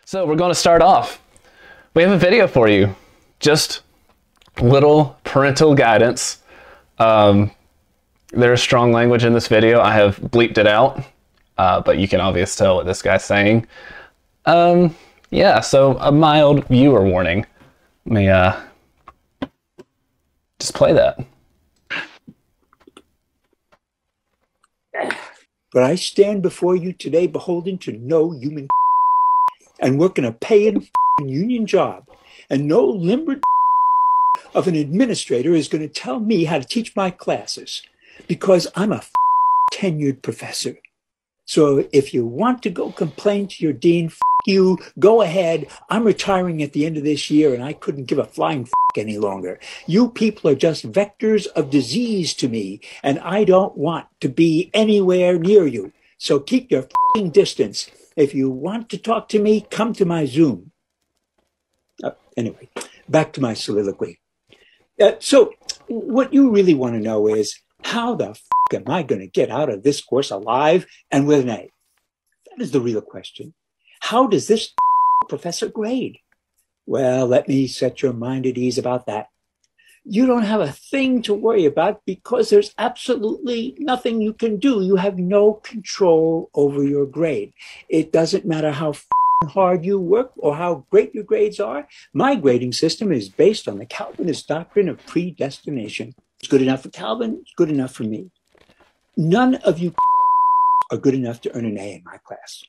So we're going to start off. We have a video for you. Just little parental guidance. There's strong language in this video. I have bleeped it out, but you can obviously tell what this guy's saying. Yeah, so a mild viewer warning. Let me just play that. But I stand before you today beholden to no human and working a paying union job. And no limber of an administrator is going to tell me how to teach my classes because I'm a tenured professor. So if you want to go complain to your dean, you, go ahead. I'm retiring at the end of this year and I couldn't give a flying any longer. You people are just vectors of disease to me and I don't want to be anywhere near you. So keep your distance. If you want to talk to me, come to my Zoom. Anyway, back to my soliloquy. So what you really want to know is how the am I going to get out of this course alive and with an A? That is the real question. How does this professor grade? Well, let me set your mind at ease about that. You don't have a thing to worry about because there's absolutely nothing you can do. You have no control over your grade. It doesn't matter how hard you work or how great your grades are. My grading system is based on the Calvinist doctrine of predestination. It's good enough for Calvin, it's good enough for me. None of you are good enough to earn an A in my class.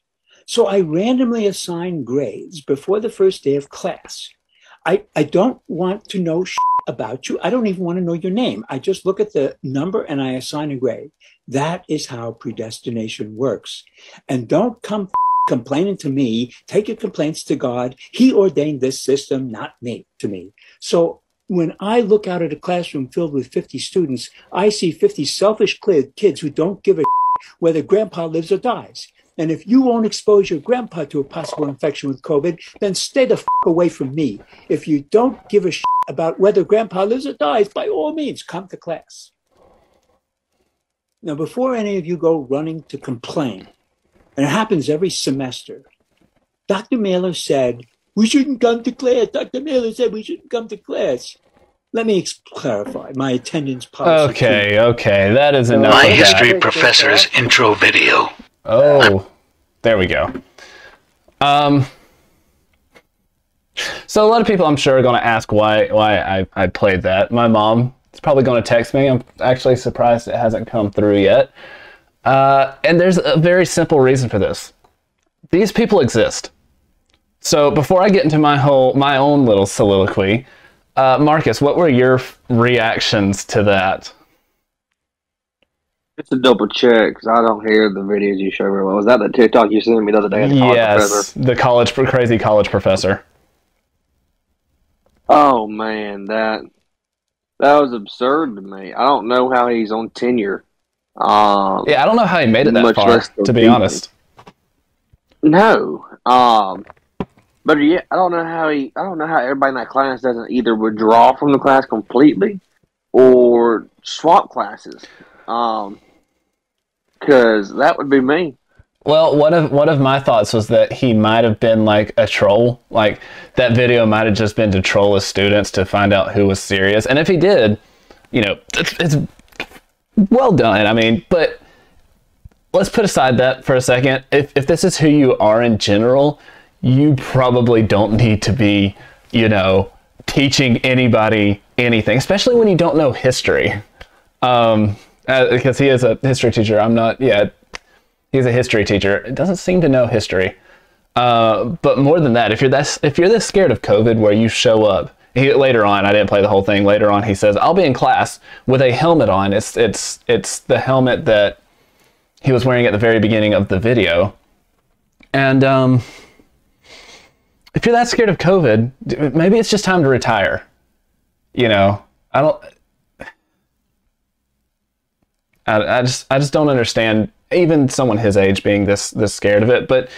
So I randomly assign grades before the first day of class. I don't want to know about you. I don't even want to know your name. I just look at the number and I assign a grade. That is how predestination works. And don't come complaining to me. Take your complaints to God. He ordained this system, not me, to me. So when I look out at a classroom filled with 50 students, I see 50 selfish kids who don't give a whether grandpa lives or dies. And if you won't expose your grandpa to a possible infection with COVID, then stay the away from me. If you don't give a about whether grandpa lives or dies, by all means, come to class. Now, before any of you go running to complain, and it happens every semester, Dr. Mailer said, we shouldn't come to class. Dr. Mailer said we shouldn't come to class. Let me clarify my attendance policy. Okay, that is enough. My history professor's intro video. Oh, there we go. So a lot of people, I'm sure, are going to ask why I played that. My mom is probably going to text me. I'm actually surprised it hasn't come through yet. And there's a very simple reason for this. These people exist. So before I get into my own little soliloquy, Marcus, what were your reactions to that? Just to double check, because I don't hear the videos you show very well. Was that the TikTok you sent me the other day? Yes, the crazy college professor. Oh man, that was absurd to me. I don't know how he's on tenure. Yeah, I don't know how he made it that far, to be honest. No, but yeah, I don't know how everybody in that class doesn't either withdraw from the class completely or swap classes. Because that would be me. Well, one of my thoughts was that he might have been like a troll. Like that video might have just been to troll his students to find out who was serious. And if he did, you know, it's well done. I mean, but let's put aside that for a second. If this is who you are in general, you probably don't need to be, you know, teaching anybody anything, especially when you don't know history. Because he is a history teacher. I'm not yet. He's a history teacher. It doesn't seem to know history. But more than that, if you're this scared of COVID, where you show up later on, I didn't play the whole thing. Later on, he says, "I'll be in class with a helmet on." It's the helmet that he was wearing at the very beginning of the video. And if you're that scared of COVID, maybe it's just time to retire. You know, I just don't understand even someone his age being this scared of it. But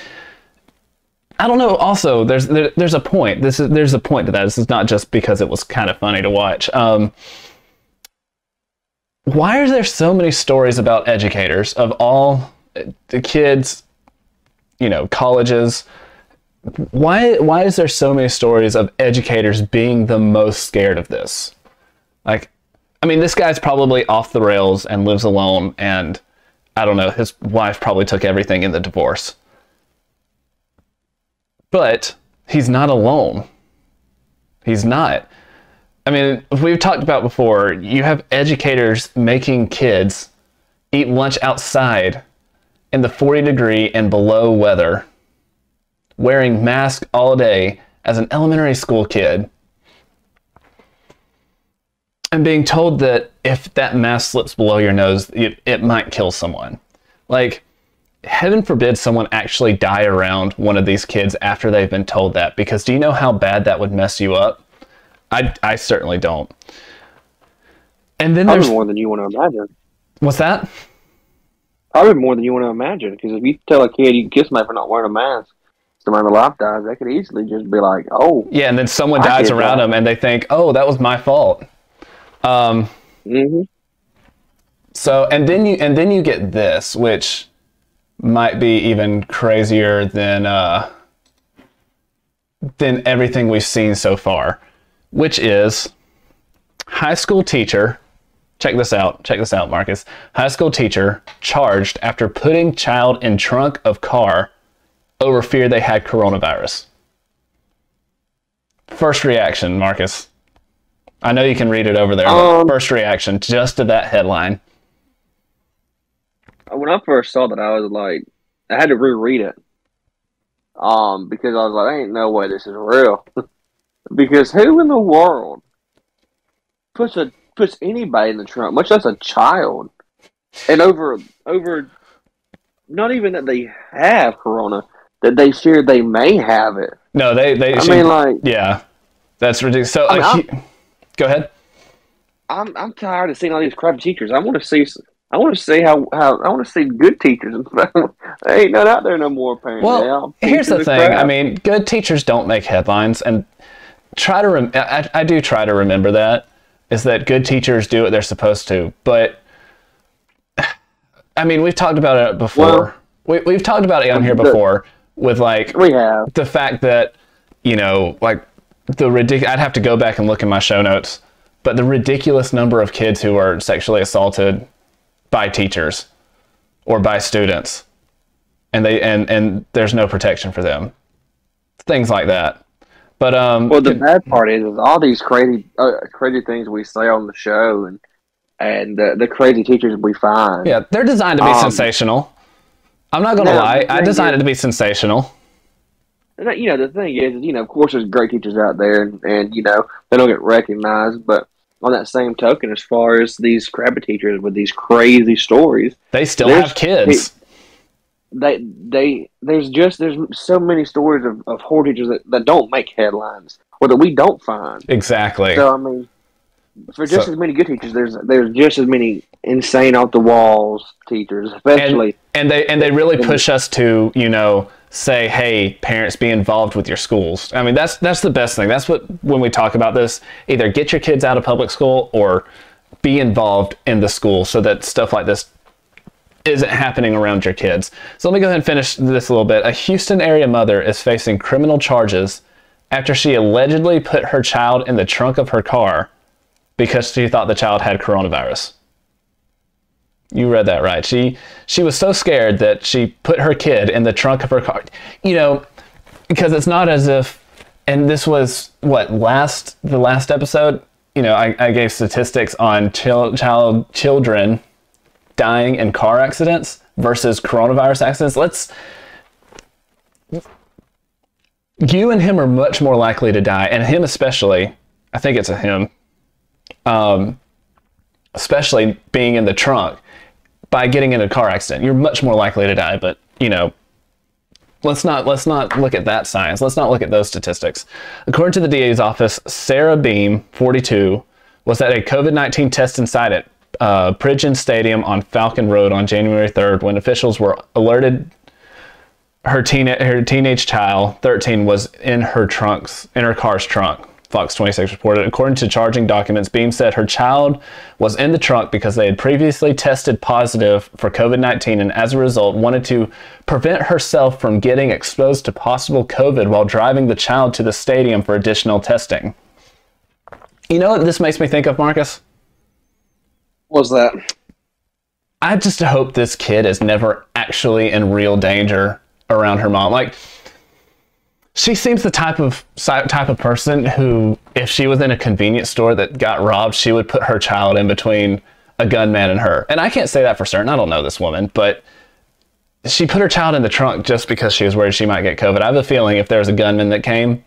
I don't know. Also, there's a point. There's a point to that. This is not just because it was kind of funny to watch. Why are there so many stories about educators of all the kids, you know, colleges, why is there so many stories of educators being the most scared of this? Like, I mean, this guy's probably off the rails and lives alone, and I don't know, his wife probably took everything in the divorce. But he's not alone. He's not. I mean, we've talked about before, you have educators making kids eat lunch outside in the 40-degree and below weather, wearing masks all day as an elementary school kid, and being told that if that mask slips below your nose, it might kill someone. Like, heaven forbid someone actually die around one of these kids after they've been told that, because do you know how bad that would mess you up? I certainly don't. And then there's more than you want to imagine. What's that? Probably more than you want to imagine, because if you tell a kid you can kiss somebody for not wearing a mask, somebody in their life dies, they could easily just be like, "Oh." Yeah, and then someone dies around them, and they think, "Oh, that was my fault." So, and then you get this, which might be even crazier than everything we've seen so far, which is high school teacher. Check this out, Marcus. High school teacher charged after putting child in trunk of car over fear they had coronavirus. First reaction, Marcus. I know you can read it over there, but first reaction just to that headline. When I first saw that, I was like, I had to reread it. Because I was like, ain't no way this is real. Because who in the world puts anybody in the trunk, much less a child, and over not even that they have corona, that they fear they may have it. No, yeah, that's ridiculous. So go ahead. I'm tired of seeing all these crappy teachers. I want to see good teachers. There ain't none out there no more, apparently. Well, here's the thing. Crap. I mean, good teachers don't make headlines, and I do try to remember that, is that good teachers do what they're supposed to. But I mean, we've talked about it before. We've talked about it on here before with the fact that, you know, like I'd have to go back and look in my show notes, but the ridiculous number of kids who are sexually assaulted by teachers or by students, and there's no protection for them. Things like that. But the bad part is all these crazy things we say on the show, and the crazy teachers we find. Yeah, they're designed to be sensational. I'm not gonna lie, I designed it to be sensational. You know, the thing is, you know, of course, there's great teachers out there, and you know, they don't get recognized. But on that same token, as far as these crappy teachers with these crazy stories, they still have kids. There's so many stories of horror teachers that don't make headlines or that we don't find. Exactly. So I mean, for just as many good teachers, there's just as many insane off the walls teachers, especially. And they really push us to, you know, say, hey, parents, be involved with your schools. I mean, that's the best thing. That's what, when we talk about this, either get your kids out of public school or be involved in the school so that stuff like this isn't happening around your kids. So let me go ahead and finish this a little bit. A Houston area mother is facing criminal charges after she allegedly put her child in the trunk of her car because she thought the child had coronavirus. You read that right. She was so scared that she put her kid in the trunk of her car. You know, because it's not as if, and this was the last episode, you know, I gave statistics on children dying in car accidents versus coronavirus accidents. You and him are much more likely to die, and him especially. I think it's a him. Especially being in the trunk. By getting in a car accident, you're much more likely to die. But, you know, let's not look at that science. Let's not look at those statistics. According to the DA's office, Sarah Beam, 42, was at a COVID-19 test inside at Pridgeon Stadium on Falcon Road on January 3rd when officials were alerted her teenage child, 13, was in her car's trunk. Fox 26 reported. According to charging documents, Beam said her child was in the trunk because they had previously tested positive for COVID-19 and as a result wanted to prevent herself from getting exposed to possible COVID while driving the child to the stadium for additional testing. You know what this makes me think of, Marcus? What's that? I just hope this kid is never actually in real danger around her mom. Like, she seems the type of person who, if she was in a convenience store that got robbed, she would put her child in between a gunman and her. And I can't say that for certain. I don't know this woman, but she put her child in the trunk just because she was worried she might get COVID. I have a feeling if there was a gunman that came,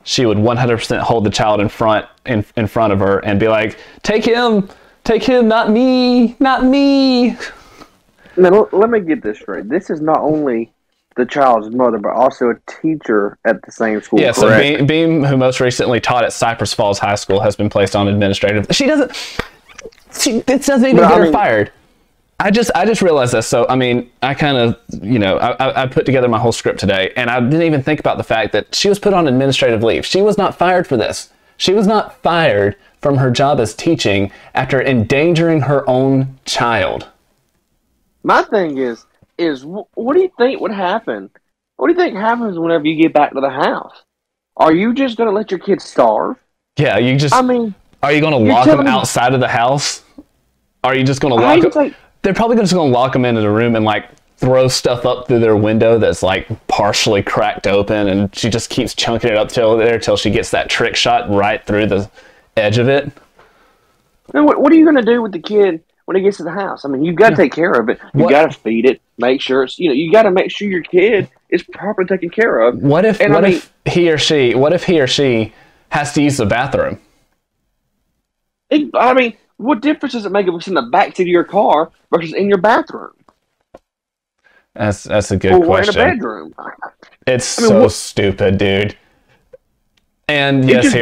she would 100% hold the child in front of her and be like, take him, not me, not me. Now, let me get this straight. This is not only the child's mother, but also a teacher at the same school. Yeah, correct? So Beam, who most recently taught at Cypress Falls High School, has been placed on administrative. It doesn't even get her fired. I just realized this. So, I mean, I kind of, I put together my whole script today, and I didn't even think about the fact that she was put on administrative leave. She was not fired for this. She was not fired from her job as teaching after endangering her own child. My thing is what do you think would happen? What do you think happens whenever you get back to the house? Are you just going to let your kids starve? Yeah, are you going to lock them outside of the house? Are you just going to lock them? They're probably just going to lock them into the room and like throw stuff up through their window that's like partially cracked open, and she just keeps chunking it up till she gets that trick shot right through the edge of it. And what are you going to do with the kid when he gets to the house? I mean, you've got to take care of it. You got to feed it, make sure it's, you got to make sure your kid is properly taken care of. What if he or she has to use the bathroom? What difference does it make if it's in the backseat of your car versus in your bathroom? That's a good question. Or in a bedroom. It's so stupid, dude. And yes,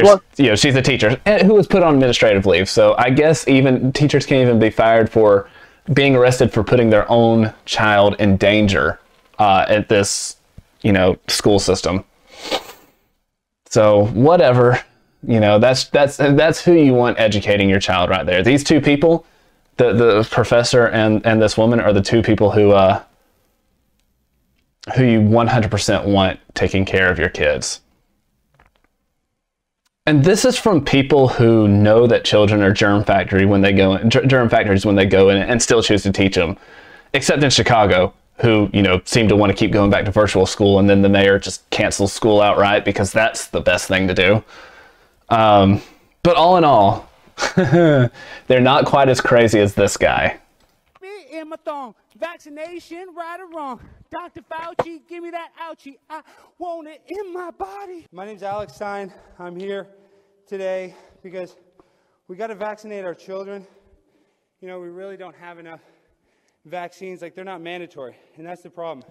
she's a teacher who was put on administrative leave. So I guess even teachers can't even be fired for being arrested for putting their own child in danger at this, school system. So whatever, that's who you want educating your child right there. These two people, the professor and this woman, are the two people who you 100% want taking care of your kids. And this is from people who know that children are germ factories when they go in and still choose to teach them. Except in Chicago, who, seem to want to keep going back to virtual school, and then the mayor just cancels school outright because that's the best thing to do. But all in all, they're not quite as crazy as this guy. In my thong, vaccination, right or wrong. Dr. Fauci, give me that ouchie. I want it in my body. My name's Alex Stein. I'm here today because we got to vaccinate our children. We really don't have enough vaccines. They're not mandatory, and that's the problem.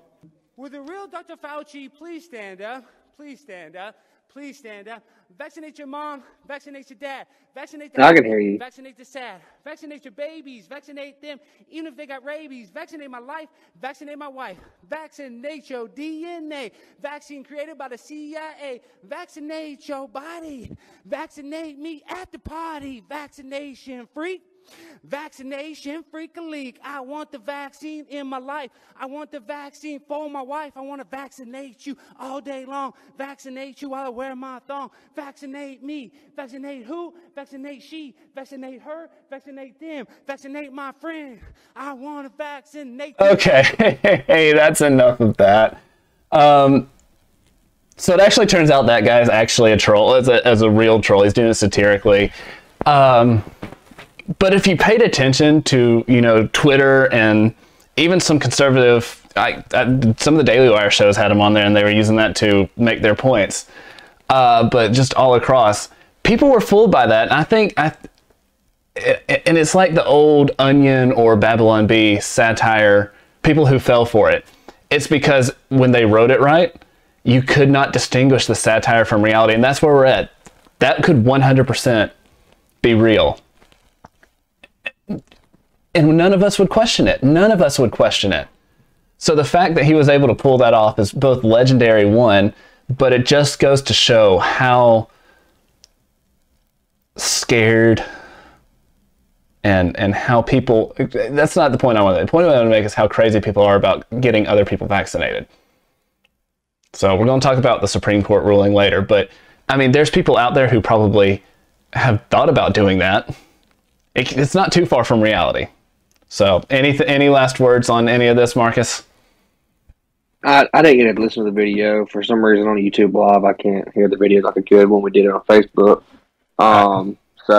Will the real Dr. Fauci please stand up? Please stand up. Please stand up. Vaccinate your mom. Vaccinate your dad. Vaccinate the I can hear you. Vaccinate the sad. Vaccinate your babies. Vaccinate them. Even if they got rabies. Vaccinate my life. Vaccinate my wife. Vaccinate your DNA. Vaccine created by the CIA. Vaccinate your body. Vaccinate me at the party. Vaccination freak. Vaccination freak a leak. I want the vaccine in my life. I want the vaccine for my wife. I want to vaccinate you all day long. Vaccinate you while I wear my thong. Vaccinate me. Vaccinate who? Vaccinate she. Vaccinate her. Vaccinate them. Vaccinate my friend. I want to vaccinate them. Okay, hey, that's enough of that. So it actually turns out that guy's actually a troll, as a real troll. He's doing it satirically. But if you paid attention to, Twitter and even some conservative, some of the Daily Wire shows had him on there and they were using that to make their points. But just all across, people were fooled by that. And and it's like the old Onion or Babylon Bee satire, people who fell for it. It's because when they wrote it right, you could not distinguish the satire from reality. And that's where we're at. That could 100% be real. And none of us would question it. None of us would question it. So the fact that he was able to pull that off is both legendary, one, but it just goes to show how scared and how people, that's not the point I want to make. The point I want to make is how crazy people are about getting other people vaccinated. So we're going to talk about the Supreme Court ruling later, but I mean, there's people out there who probably have thought about doing that. It's not too far from reality. So any last words on any of this, Marcus? I didn't get to listen to the video. For some reason on YouTube Live, I can't hear the video like I could when we did it on Facebook. So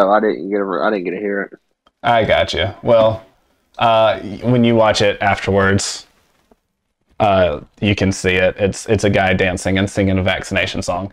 I didn't get to hear it. I got you. Well, when you watch it afterwards, you can see it. It's a guy dancing and singing a vaccination song.